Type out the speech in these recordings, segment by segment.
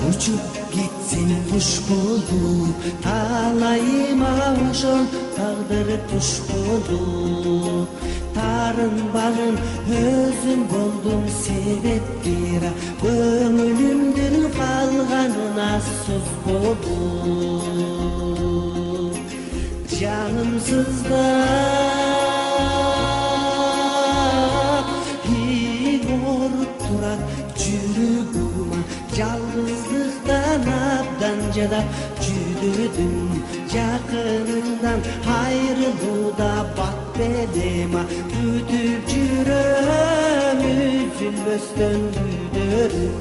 Uçup gitsin kuş bulup, talayıma ошол tağdır tuş bulup. Tарын bağın özüm boldum sebeptir, көңүлүмдүн калганына сөз болуп. Жанымсыздап ооруп турат жүрөгүм, жалгыздыктан абдан жадап жүдөдүм. Жакыныңдан айрылууда бат белем, күтүп жүрөм үзүлбөстөн күйдөрүм.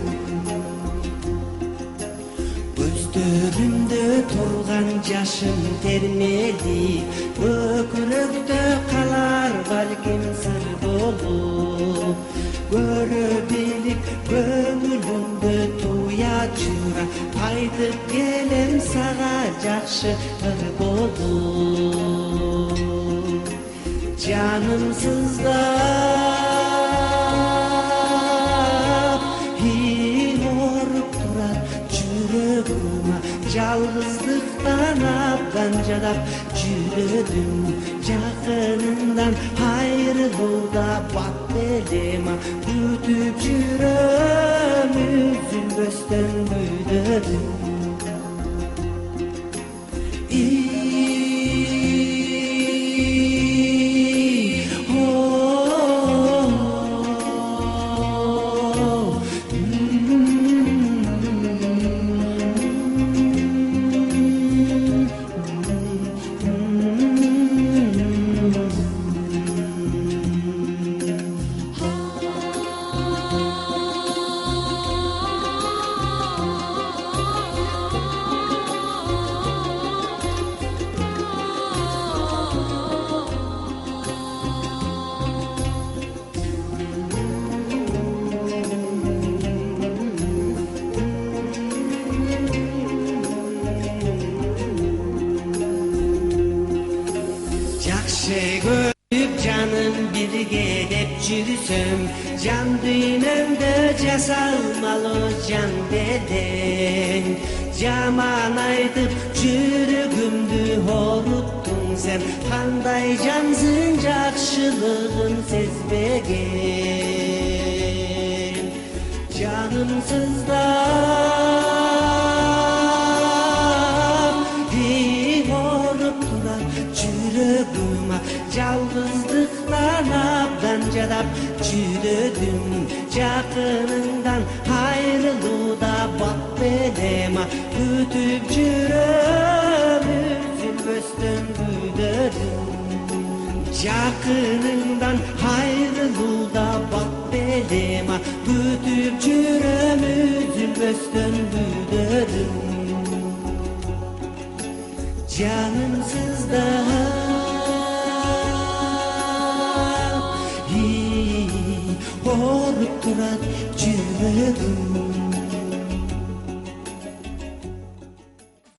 Көздөрүмдө турган жашым термелип, көкүрөктө калар балким сыр болуп. Көрө билип көңүлүмдө туя жура, кайтып келем сага жакшы ыр болуп. Жанымсыздап ооруп турат жүрөгүм, жалгыздыктан абдан жадап жүрөдүм. Жакыныңдан айрылууда бат белем, күтүп жүрөм үзүлбөстөн күйдөрүм. Жакшы көрүп жаным бирге деп жүрсөм, жан дүйнөмдө жасалмалуу жан белең. Жаман айтып жүрөгүмдү ооруттуң сен, кандай жансың жакшылыгын сезбеген. Жанымсыздап ооруп турат жүрөгүм, жалгыздыктан абдан жадап жүрөдүм. Жакыныңдан айрылууда бат белем, күтүп жүрөм үзүлбөстөн күйдөрүм. Жакыныңдан айрылууда бат белем, күтүп жүрөм үзүлбөстөн күйдөрүм. Жанымсыздап ооруп турат жүрөгүм.